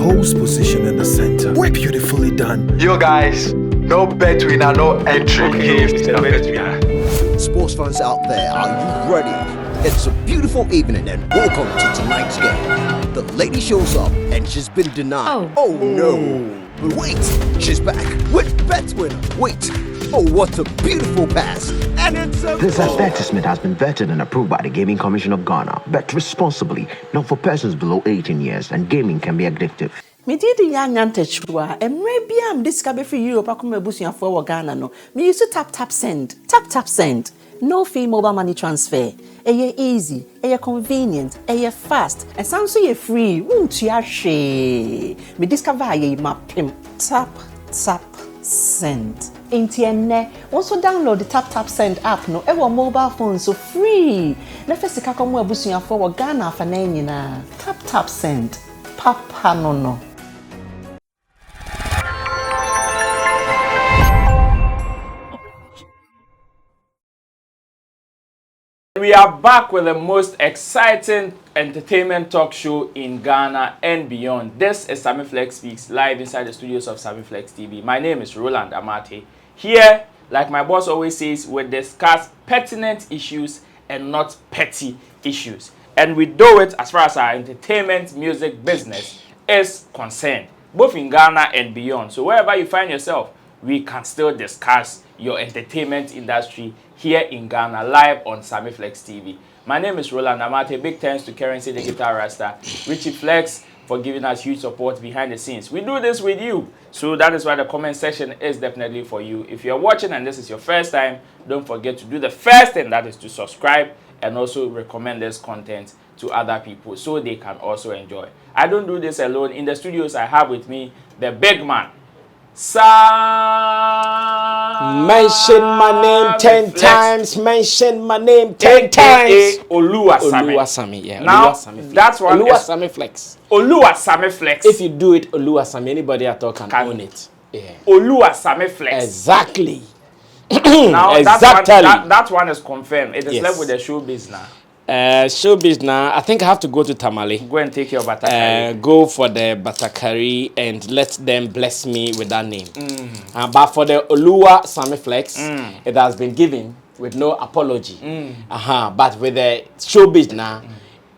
host position in the center. We're beautifully done. Yo guys, no bet winner, no entry. Okay, Mr. Bet winner. Sports fans out there, are you ready? It's a beautiful evening and welcome to tonight's game. The lady shows up and she's been denied. Oh no. But wait, she's back with Bet winner. Wait. Oh, what a beautiful pass. And it's a This advertisement has been vetted and approved by the Gaming Commission of Ghana. Bet responsibly, not for persons below 18 years, and gaming can be addictive. Me did the young antechua, and maybe I'm discovered for Europe. I come a bush for Ghana. No, me used to tap send. Tap send. No fee mobile money transfer. You're easy, you're convenient, you're fast, and sounds so you're free. Won't you share? Me discover ye map him. Tap send. Intienne, also download the Tap Send app no ever mobile phone so free. Na first ka komo abusuya for Ghana fa na nyina. Tap Send. Papa no. We are back with the most exciting entertainment talk show in Ghana and beyond. This is Sammy Flex Speaks, live inside the studios of Sammy Flex TV. My name is Roland Amate. Here, like my boss always says, we discuss pertinent issues and not petty issues. And we do it as far as our entertainment music business is concerned, both in Ghana and beyond. So wherever you find yourself, we can still discuss your entertainment industry here in Ghana, live on Sammy Flex TV. My name is Roland Amate. Big thanks to Currency the Guitar Rasta, Richie Flex for giving us huge support behind the scenes. We do this with you, so that is why the comment section is definitely for you. If you're watching and this is your first time, don't forget to do the first thing, that is to subscribe and also recommend this content to other people so they can also enjoy. I don't do this alone. In the studios, I have with me the big man, Mention my name 10 times. Mention my name 10 times. Oluwasami. Yeah. Now, Oluwasami that's one. Oluwasami Flex. Oluwasami Flex. If you do it, Oluwasami, anybody at all can own it. Yeah. Oluwasami Flex. Exactly. Now, exactly. That one is confirmed. It is Yes. left with the showbiz now. Showbiz now. I think I have to go to Tamale. Go and take your batakari. Go for the batakari and let them bless me with that name. But for the Oluwasami Flex, it has been given with no apology. But with the showbiz now,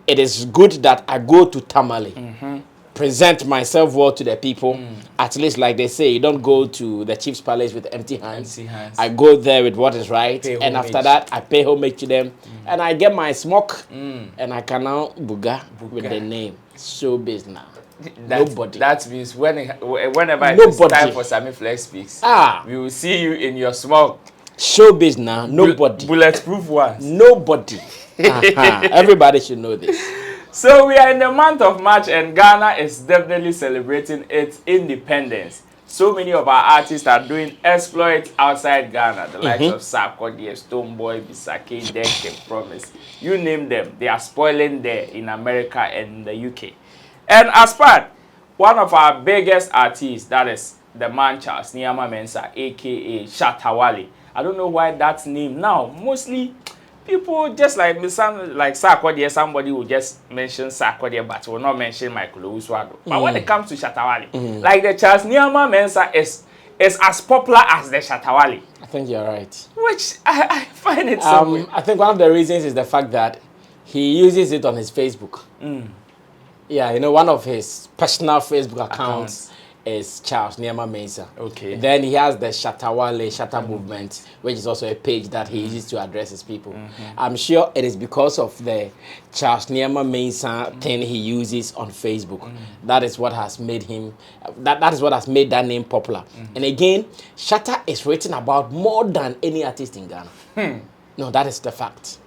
it is good that I go to Tamale, present myself well to the people. At least, like they say, you don't go to the chief's palace with empty hands. I go there with what is right, and after that, I pay homage to them, and I get my smoke, and I can now buga with the name Showbiz now. Nobody. That means whenever it's time for Sammy Flex Speaks, we will see you in your smoke. Showbiz now. Nobody. Bulletproof ones. Nobody. Everybody should know this. So we are in the month of March and Ghana is definitely celebrating its independence. So many of our artists are doing exploits outside Ghana. The likes of Sarkodie, Stonebwoy, Bisake, Denke, Promise. You name them. They are spoiling there in America and the UK. And as part, one of our biggest artists, that is the man Charles Nyama Mensah, aka Shatta Wale. I don't know why that's name now. Mostly people just like Sarkodie, somebody will just mention Sarkodie, but will not mention Michael Owusu-Addo. But when it comes to Shatta Wale, like the Charles Nyama Mensah is as popular as the Shatta Wale. I think you're right. Which I find it so I think one of the reasons is the fact that he uses it on his Facebook. Yeah, you know, one of his personal Facebook accounts is Charles Nyama Mensah. Okay. Then he has the Shatta Wale, Shatta Movement, which is also a page that he uses to address his people. I'm sure it is because of the Charles Nyama Mensah thing he uses on Facebook. That is what has made him, that is what has made that name popular. And again, Shatta is written about more than any artist in Ghana. No, that is the fact.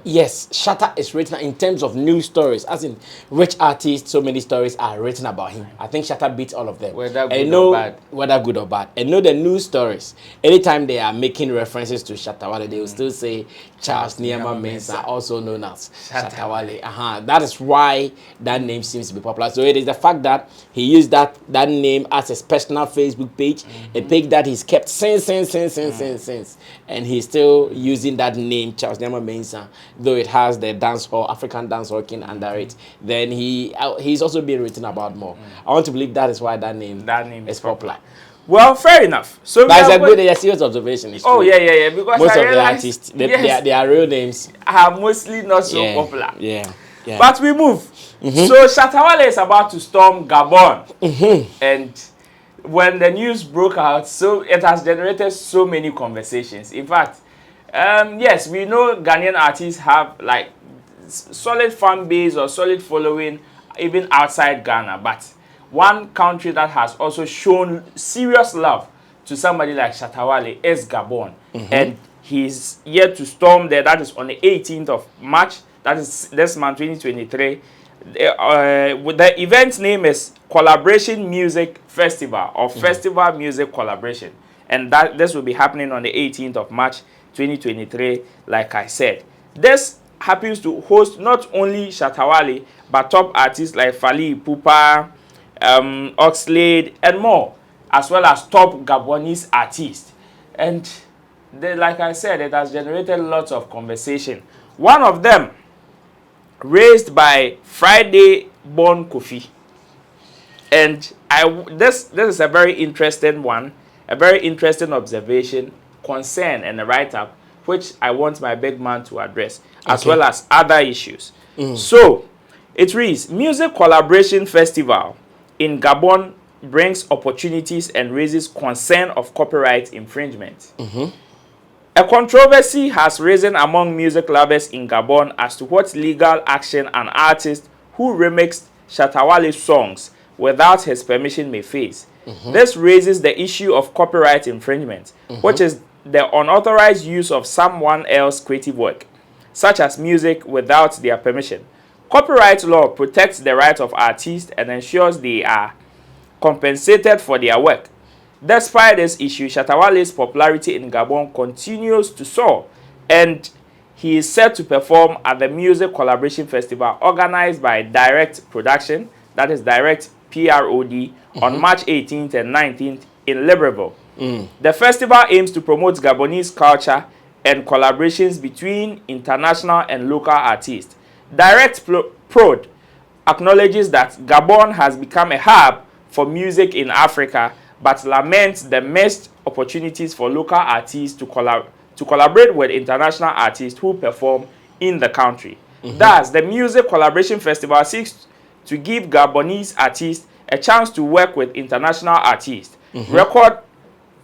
Yes, Shatta is written in terms of news stories, as in which artists, so many stories are written about him. I think Shatta beats all of them. Whether good or bad. Whether good or bad. And know the news stories. Anytime they are making references to Shatta Wale, they will still say Charles Nyama Mensah, also known as Shatta Wale. That is why that name seems to be popular. So it is the fact that he used that name as his personal Facebook page, a page that he's kept since. And he's still using that name, Charles Nyama Mensah, Mensah, though it has the dancehall, African dancehall king under it. Then he's also been written about more. I want to believe that is why that name is popular. Well, fair enough. So but it's a good, a serious observation. Oh yeah. Because most of the artists, their real names are mostly not so popular. Yeah. But we move. So Shatta Wale is about to storm Gabon, and when the news broke out, so it has generated so many conversations. In fact, yes, we know Ghanaian artists have like solid fan base or solid following even outside Ghana, but one country that has also shown serious love to somebody like Shatta Wale is Gabon. And he's yet to storm there. That is on the 18th of March. That is this month, 2023. The event's name is Collaboration Music Festival or Festival Music Collaboration. And this will be happening on the 18th of March, 2023, like I said. This happens to host not only Shatta Wale, but top artists like Fally Ipupa, Oxlade, and more, as well as top Gabonese artists. And like I said, it has generated lots of conversation. One of them raised by Friday-born Kofi. And this is a very interesting one, a very interesting observation, concern, and a write-up, which I want my big man to address, as well as other issues. So, it reads, Music Collaboration Festival in Gabon brings opportunities and raises concern of copyright infringement. A controversy has risen among music lovers in Gabon as to what legal action an artist who remixed Shatta Wale's songs without his permission may face. This raises the issue of copyright infringement, which is the unauthorized use of someone else's creative work, such as music, without their permission. Copyright law protects the rights of artists and ensures they are compensated for their work. Despite this issue, Shatta Wale's popularity in Gabon continues to soar, and he is set to perform at the Music Collaboration Festival organized by Direct Production, that is Direct PROD, on March 18th and 19th in Libreville. The festival aims to promote Gabonese culture and collaborations between international and local artists. Direct Prod acknowledges that Gabon has become a hub for music in Africa, but laments the missed opportunities for local artists to collaborate with international artists who perform in the country. Thus, the Music Collaboration Festival seeks to give Gabonese artists a chance to work with international artists, record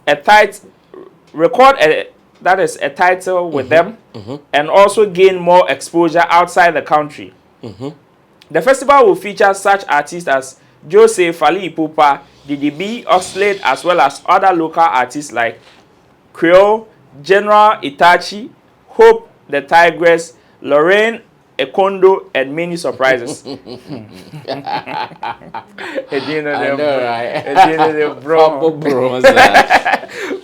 a title with them, and also gain more exposure outside the country. The festival will feature such artists as Jose, Fally Ipupa, Didi B, Oxlade, as well as other local artists like Creole, General Itachi, Hope the Tigress, Lorraine Ekondo, and many surprises.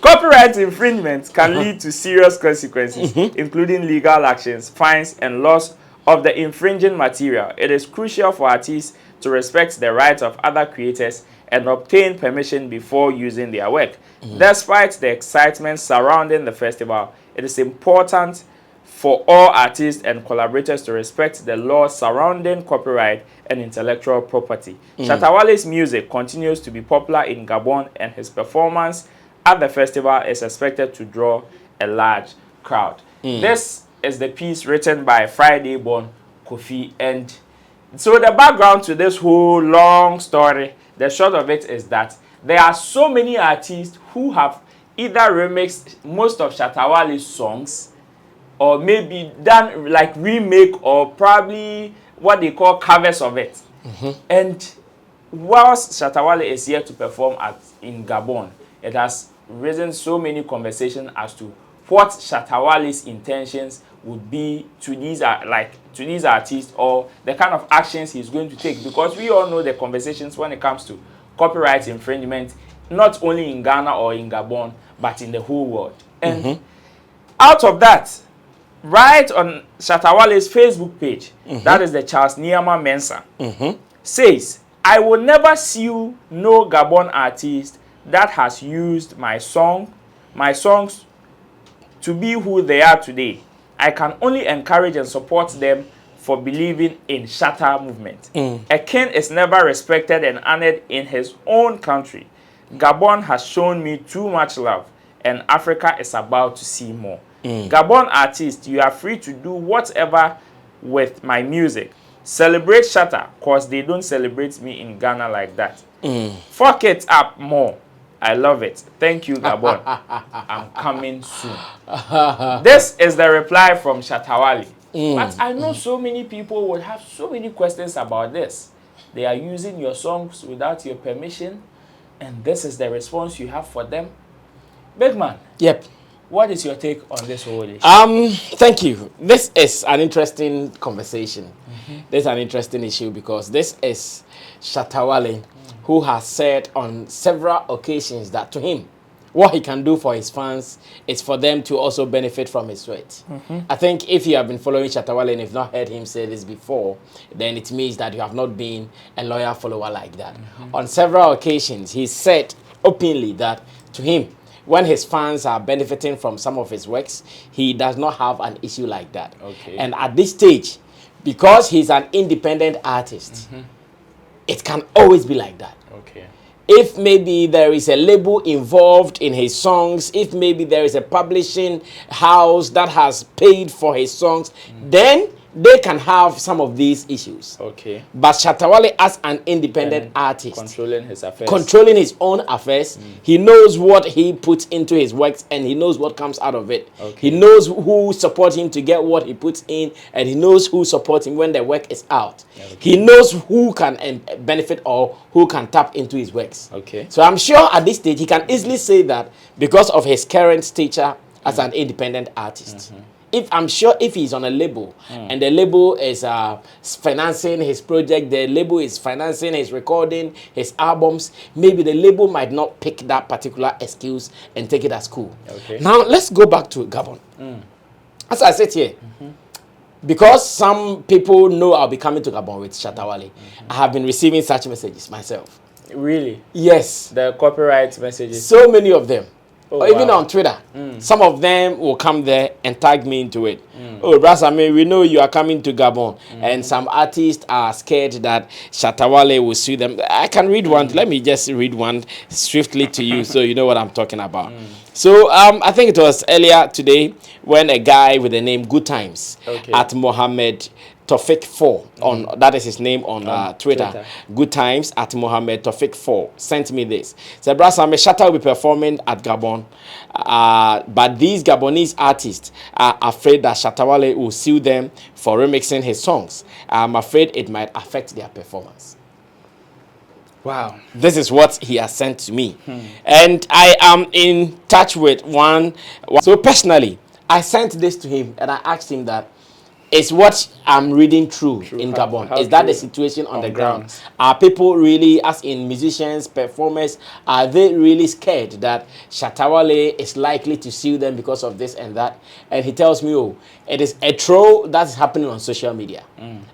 Copyright infringement can lead to serious consequences, including legal actions, fines, and loss of the infringing material. It is crucial for artists to respect the rights of other creators and obtain permission before using their work. Despite the excitement surrounding the festival, it is important for all artists and collaborators to respect the laws surrounding copyright and intellectual property. Shatta Wale's music continues to be popular in Gabon, and his performance at the festival is expected to draw a large crowd. This is the piece written by Friday-born Kofi, and so the background to this whole long story, the short of it is that there are so many artists who have either remixed most of Shatta Wale's songs, or maybe done like remake, or probably what they call covers of it. And whilst Shatta Wale is here to perform in Gabon, it has risen so many conversations as to what Shatta Wale's intentions would be to these artists, or the kind of actions he's going to take, because we all know the conversations when it comes to copyright infringement, not only in Ghana or in Gabon, but in the whole world. And out of that, right on Shatta Wale's Facebook page, that is the Charles Niama Mensah, says, I will never sue no Gabon artist that has used my songs to be who they are today. I can only encourage and support them for believing in Shatta movement. A king is never respected and honored in his own country. Gabon has shown me too much love, and Africa is about to see more. Gabon artists, you are free to do whatever with my music. Celebrate Shatta, cause they don't celebrate me in Ghana like that. Fuck it up more. I love it. Thank you, Gabon. I'm coming soon. This is the reply from Shatta Wale. But I know so many people would have so many questions about this. They are using your songs without your permission, and this is the response you have for them. Big man. Yep. What is your take on this whole issue? Thank you. This is an interesting conversation. This is an interesting issue because this is Shatta Wale, who has said on several occasions that to him, what he can do for his fans is for them to also benefit from his sweat. I think if you have been following Shatta Wale and you've not heard him say this before, then it means that you have not been a loyal follower like that. On several occasions, he said openly that to him, when his fans are benefiting from some of his works, he does not have an issue like that. Okay. And at this stage, because he's an independent artist, it can always be like that. Okay. If maybe there is a label involved in his songs, if maybe there is a publishing house that has paid for his songs, then they can have some of these issues. Okay. But Shatta Wale, as an independent artist, controlling his affairs, controlling his own affairs, he knows what he puts into his works and he knows what comes out of it. Okay. He knows who supports him to get what he puts in, and he knows who supports him when the work is out. Okay. He knows who can benefit or who can tap into his works. Okay. So I'm sure at this stage he can easily say that because of his current stature as an independent artist. I'm sure if he's on a label and the label is financing his project, the label is financing his recording, his albums, maybe the label might not pick that particular excuse and take it as cool. Okay. Now let's go back to Gabon. As I said here, because some people know I'll be coming to Gabon with Shatta Wale, I have been receiving such messages myself. Really? Yes. The copyright messages? So many of them. Oh, or even on Twitter, some of them will come there and tag me into it. Oh, Brasame, we know you are coming to Gabon. And some artists are scared that Shatta Wale will sue them. I can read one. Let me just read one swiftly to you so you know what I'm talking about. So I think it was earlier today when a guy with the name Good Times at Mohammed Tofik 4 on that is his name on Twitter. Good Times at Mohammed Tofik 4 sent me this. Said, Brasame, Shatta will be performing at Gabon, but these Gabonese artists are afraid that Shatta Wale will sue them for remixing his songs. I'm afraid it might affect their performance. Wow. This is what he has sent to me. And I am in touch with one. So personally, I sent this to him and I asked him that, is what I'm reading true in Gabon? Is that the situation on the ground? Are people really, as in musicians, performers, are they really scared that Shatta Wale is likely to sue them because of this and that? And he tells me, oh, it is a troll that's happening on social media.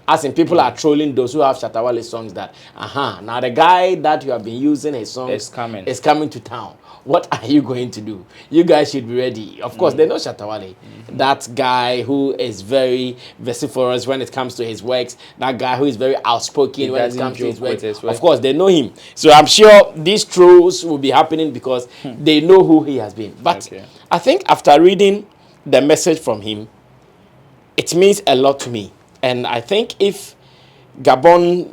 As in people are trolling those who have Shatta Wale songs that, now the guy that you have been using his songs is coming to town. What are you going to do? You guys should be ready. Of course, they know Shatta Wale. That guy who is very vociferous when it comes to his works. That guy who is very outspoken when it comes to his works. Of course, they know him. So I'm sure these trolls will be happening because they know who he has been. But I think after reading the message from him, it means a lot to me. And I think if Gabon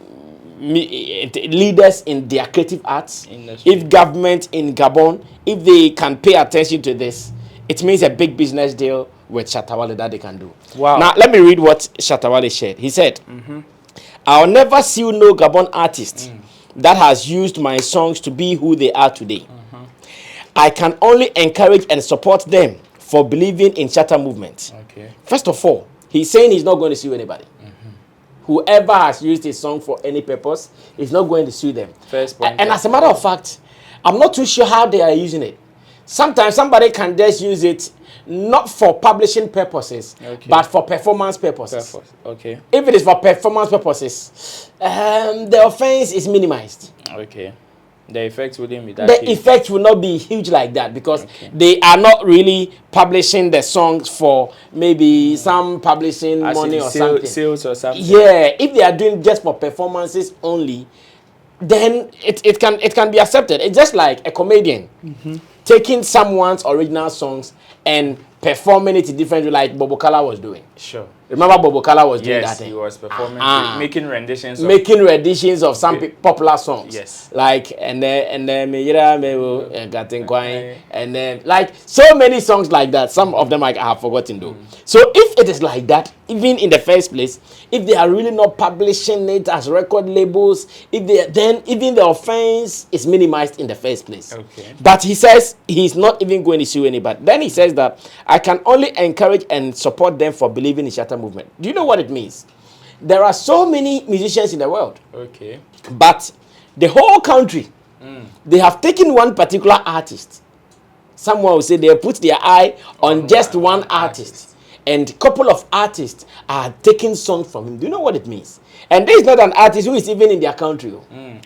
leaders in their creative arts, if government in Gabon, if they can pay attention to this, it means a big business deal with Shatta Wale that they can do. Wow. Now, let me read what Shatta Wale shared. He said, I'll never sue no Gabon artist that has used my songs to be who they are today. I can only encourage and support them for believing in Shatta movement. First of all, he's saying he's not going to sue anybody. Whoever has used his song for any purpose is not going to sue them. First point. And as a matter of fact, I'm not too sure how they are using it. Sometimes somebody can just use it not for publishing purposes, but for performance purposes. If it is for performance purposes, the offense is minimized. The effect wouldn't be that the huge. effect will not be huge like that because they are not really publishing the songs for maybe some publishing As money in or something. Sales or something. Yeah, if they are doing just for performances only, then it can be accepted. It's just like a comedian taking someone's original songs and performing it differently, like Bobo Kala was doing. Sure. Remember Bobo Kala was doing that Yes, thing? he was performing, making renditions of some popular songs. Yes. Like and then and then like so many songs like that. Some of them I have forgotten though. So if it is like that, even in the first place, if they are really not publishing it as record labels, then even the offense is minimized in the first place. Okay. But he says he's not even going to sue anybody. Then he says that I can only encourage and support them for believing in Shatta movement. Do you know what it means? There are so many musicians in the world. Okay. But the whole country, they have taken one particular artist. Someone will say they put their eye on just one artist. And a couple of artists are taking songs from him. Do you know what it means? And this is not an artist who is even in their country.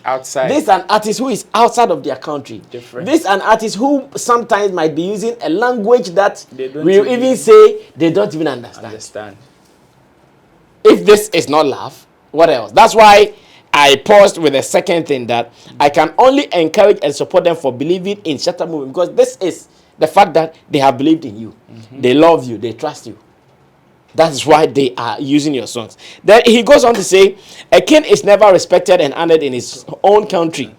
Outside. This is an artist who is outside of their country. Different. This is an artist who sometimes might be using a language that They don't we even say they don't even understand. If this is not love, what else? That's why I paused with the second thing, that I can only encourage and support them for believing in Shatta movement, because this is the fact that they have believed in you. They love you. They trust you. That's why they are using your songs. Then he goes on to say, a king is never respected and honored in his own country.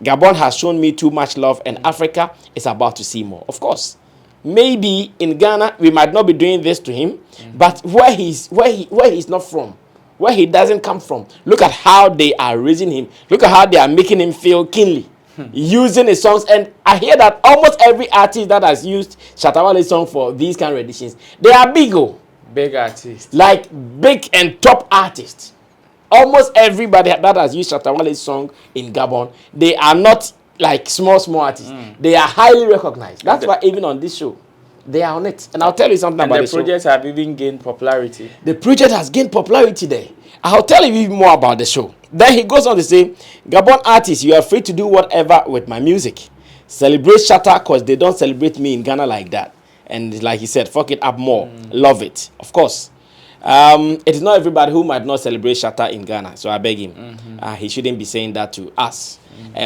Gabon has shown me too much love, and Africa is about to see more. Of course, maybe in Ghana we might not be doing this to him, but where he's not from, where he doesn't come from, look at how they are raising him. Look at how they are making him feel keenly, using his songs. And I hear that almost every artist that has used Shatta Wale's song for these kind of editions, they are big artists, like big and top artists. Almost everybody that has used Shatta Wale's song in Gabon, they are not like small artists. They are highly recognized. That's why even on this show, they are on it. And I'll tell you something about the projects have even gained popularity. The project has gained popularity there. I'll tell you even more about the show. Then he goes on to say, Gabon artists, you are free to do whatever with my music. Celebrate Shatta because they don't celebrate me in Ghana like that. And like he said, fuck it up more. Love it. Of course. It is not everybody who might not celebrate Shatta in Ghana. So I beg him. He shouldn't be saying that to us.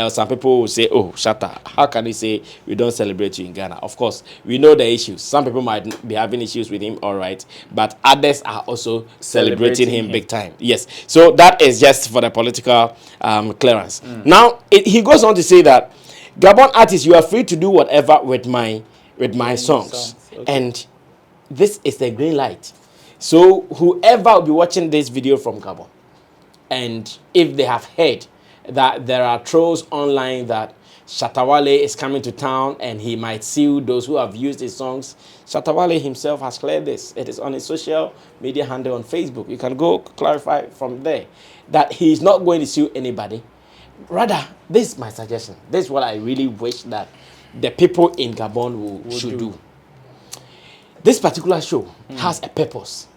Some people will say, oh, Shatta, how can he say we don't celebrate you in Ghana? Of course, we know the issues. Some people might be having issues with him, all right. But others are also celebrating him big time. Yes. So that is just for the political clearance. Now, he goes on to say that, Gabon artists, you are free to do whatever with my songs. Okay. And this is the green light. So whoever will be watching this video from Gabon, and if they have heard that there are trolls online that Shatta Wale is coming to town and he might sue those who have used his songs, Shatta Wale himself has cleared this. It is on his social media handle on Facebook. You can go clarify from there that he is not going to sue anybody. Rather, this is my suggestion. This is what I really wish that the people in Gabon should do. This particular show has a purpose.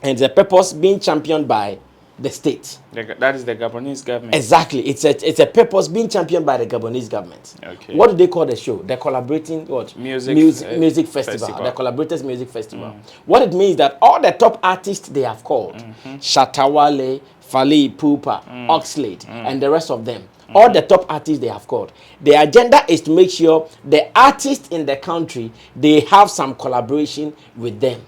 And the purpose being championed by the state. That is the Gabonese government. Exactly. It's a purpose being championed by the Gabonese government. Okay. What do they call the show? The collaborating what? Music festival. The collaborators music festival. What it means that all the top artists they have called, Shatta Wale, Fally Ipupa, Oxlade, and the rest of them, all the top artists they have called. The agenda is to make sure the artists in the country, they have some collaboration with them.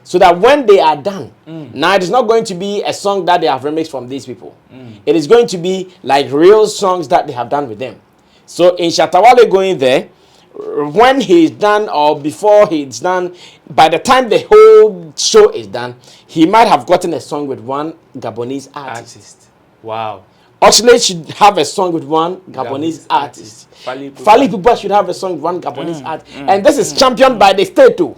So that when they are done, now it is not going to be a song that they have remixed from these people. It is going to be like real songs that they have done with them. So in Shatta Wale going there, when he's done or before he's done, by the time the whole show is done, he might have gotten a song with one Gabonese artist. Wow. Oxlade should have a song with one Gabonese artist. Fally Ipupa should have a song with one Gabonese artist. And this is championed by the state too.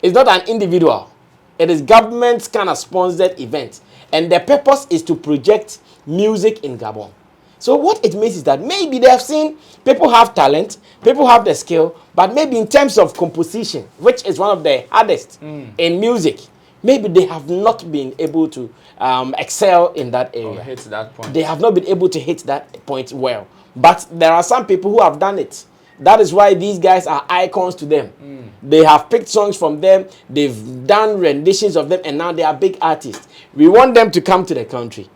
It's not an individual. It is government's kind of sponsored event. And the purpose is to project music in Gabon. So what it means is that maybe they have seen people have talent, people have the skill, but maybe in terms of composition, which is one of the hardest in music, maybe they have not been able to excel in that area. Or hit that point. They have not been able to hit that point well. But there are some people who have done it. That is why these guys are icons to them. They have picked songs from them, they've done renditions of them, and now they are big artists. We want them to come to the country,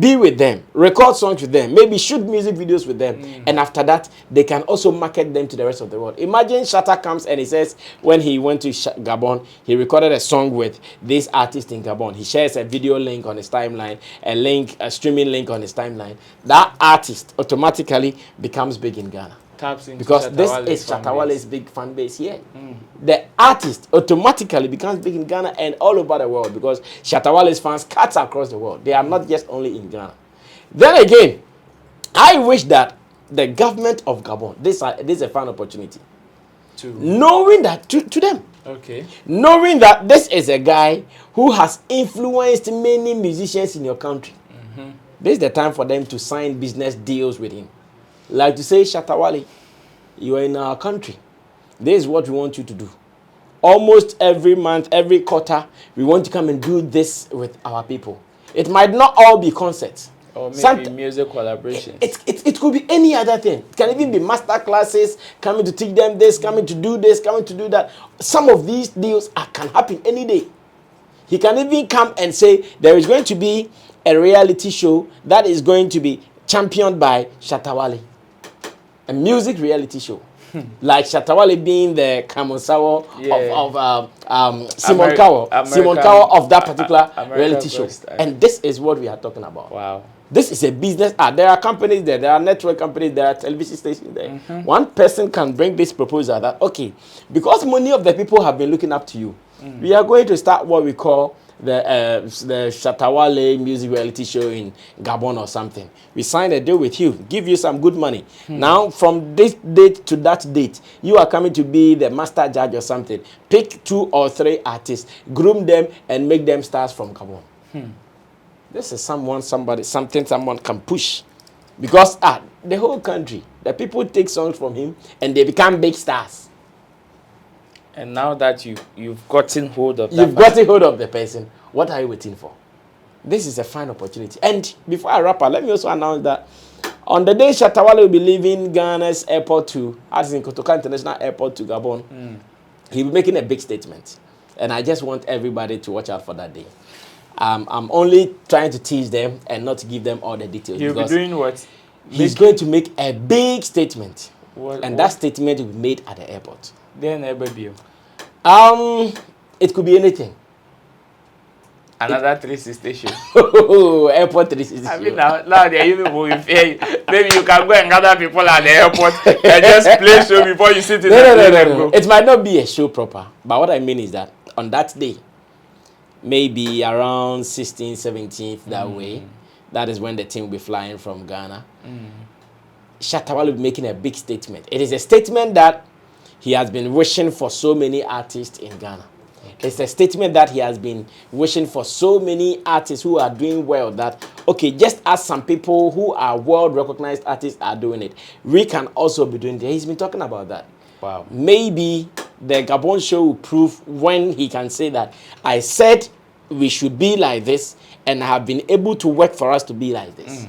be with them, record songs with them, maybe shoot music videos with them, and after that, they can also market them to the rest of the world. Imagine Shatta comes and he says when he went to Gabon, he recorded a song with this artist in Gabon. He shares a video link on his timeline, a streaming link on his timeline. That artist automatically becomes big in Ghana. Because Shatta this Wale's is fan Shatta Wale's big fan base here. The artist automatically becomes big in Ghana and all over the world because Shatta Wale's fans cut across the world. They are not just only in Ghana. Then again, I wish that the government of Gabon, this is a fine opportunity, knowing that to them, knowing that this is a guy who has influenced many musicians in your country. This is the time for them to sign business deals with him. Like to say, Shatta Wale, you are in our country. This is what we want you to do. Almost every month, every quarter, we want to come and do this with our people. It might not all be concerts. Or maybe music collaborations. It could be any other thing. It can even be master classes, coming to teach them this, coming to do this, coming to do that. Some of these deals can happen any day. He can even come and say, there is going to be a reality show that is going to be championed by Shatta Wale. A music reality show. Like Shatta Wale being the Kamonsawo of Simon Cowell of that particular reality show. And this is what we are talking about. Wow. This is a business. There are companies there. There are network companies. There are television stations there. One person can bring this proposal that, okay, because many of the people have been looking up to you, we are going to start what we call the Shatta Wale music reality show in Gabon or something. We sign a deal with you, give you some good money. Now, from this date to that date, you are coming to be the master judge or something. Pick 2 or 3 artists, groom them, and make them stars from Gabon. This is something someone can push. Because the whole country, the people take songs from him, and they become big stars. And now that you've gotten hold of the person, what are you waiting for? This is a fine opportunity. And before I wrap up, let me also announce that on the day Shatta Wale will be leaving Ghana's airport as in Kotoka International Airport to Gabon, he'll be making a big statement. And I just want everybody to watch out for that day. I'm only trying to tease them and not to give them all the details. He'll be doing what? He's going to make a big statement. That statement will be made at the airport. Then it could be anything. Another 360 show. Airport 360. I mean, now they're even moving. Maybe you can go and gather people at the airport and just play show before you sit in No. It might not be a show proper, but what I mean is that on that day, maybe around 16th, 17th, that way, that is when the team will be flying from Ghana. Shatta Wale will be making a big statement. It is a statement that he has been wishing for so many artists in Ghana. It's a statement that he has been wishing for so many artists who are doing well that, okay, just as some people who are world-recognized artists are doing it, we can also be doing it. He's been talking about that. Wow. Maybe the Gabon show will prove when he can say that, I said we should be like this, and I have been able to work for us to be like this.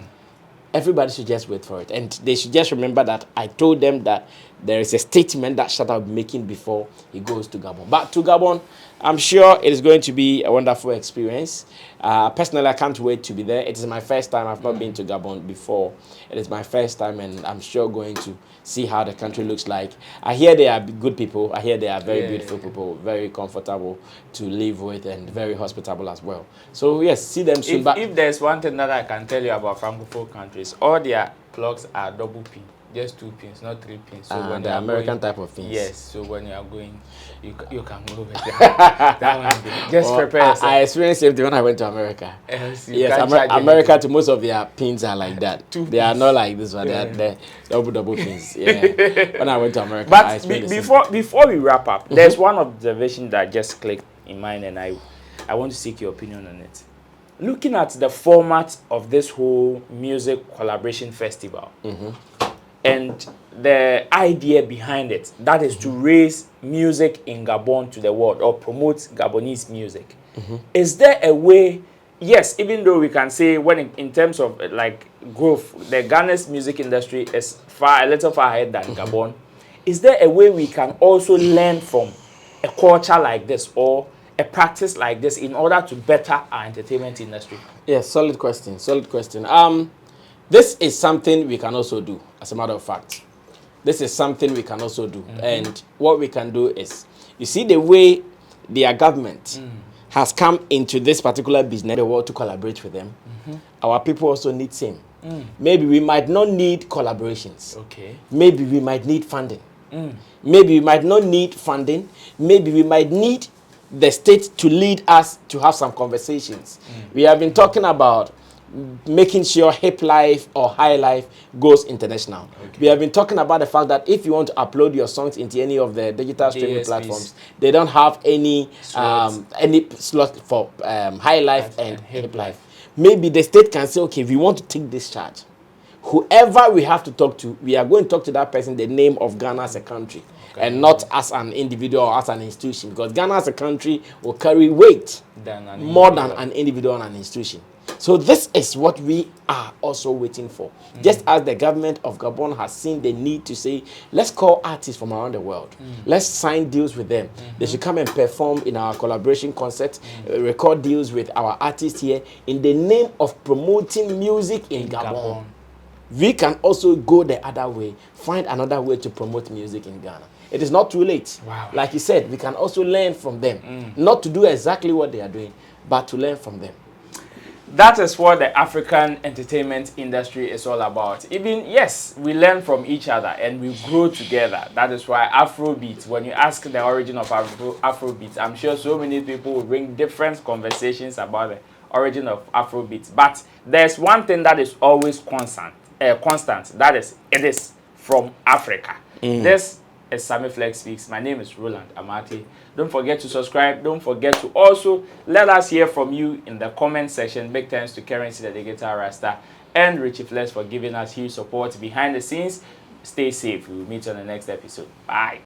Everybody should just wait for it. And they should just remember that I told them that there is a statement that Shatta will be making before he goes to Gabon. But to Gabon, I'm sure it is going to be a wonderful experience. Personally, I can't wait to be there. It is my first time. I've not been to Gabon before. It is my first time, and I'm sure going to see how the country looks like. I hear they are good people. I hear they are very beautiful people, very comfortable to live with, and very hospitable as well. So, yes, see them soon. If there's one thing that I can tell you about Francophone countries, all their plugs are double pin. Just 2 pins, not 3 pins. So when the American type of things. Yes. So when you are going, you can move it. That one. Just prepare yourself. I experienced it when I went to America. Yes, America to most of their pins are like that. They are not like this one. Yeah. They're double pins. Yeah. When I went to America, but before we wrap up, there's one observation that just clicked in mind, and I want to seek your opinion on it. Looking at the format of this whole music collaboration festival. and the idea behind it, that is to raise music in Gabon to the world or promote Gabonese music. Is there a way? Yes, even though we can say when in terms of like growth, the Ghana's music industry is a little far ahead than Gabon. Is there a way we can also learn from a culture like this or a practice like this in order to better our entertainment industry? Yes, solid question. Solid question. This is something we can also do, as a matter of fact. This is something we can also do. And what we can do is, you see the way their government has come into this particular business, the world to collaborate with them. Our people also need same. Maybe we might not need collaborations. Okay. Maybe we might need funding. Maybe we might not need funding. Maybe we might need the state to lead us to have some conversations. We have been talking about making sure hip life or high life goes international. We have been talking about the fact that if you want to upload your songs into any of the digital streaming platforms, they don't have any slot for high life and hip life. Maybe the state can say, okay, we want to take this charge. Whoever we have to talk to, we are going to talk to that person the name of Ghana as a country, and not as an individual or as an institution, because Ghana as a country will carry weight more than an individual and an institution. So this is what we are also waiting for. Just as the government of Gabon has seen the need to say, let's call artists from around the world. Let's sign deals with them. They should come and perform in our collaboration concert, record deals with our artists here in the name of promoting music in Gabon. We can also go the other way, find another way to promote music in Ghana. It is not too late. Wow. Like you said, we can also learn from them. Not to do exactly what they are doing, but to learn from them. That is what the African entertainment industry is all about. Even, yes, we learn from each other and we grow together. That is why Afrobeat, when you ask the origin of Afrobeat, I'm sure so many people will bring different conversations about the origin of Afrobeat. But there's one thing that is always constant. That is, it is from Africa. This is Sammy Flex Speaks. My name is Roland Amati. Don't forget to subscribe. Don't forget to also let us hear from you in the comment section. Big thanks to Currency, the Digital Rasta, and Richie Flex for giving us huge support behind the scenes. Stay safe. We will meet you on the next episode. Bye.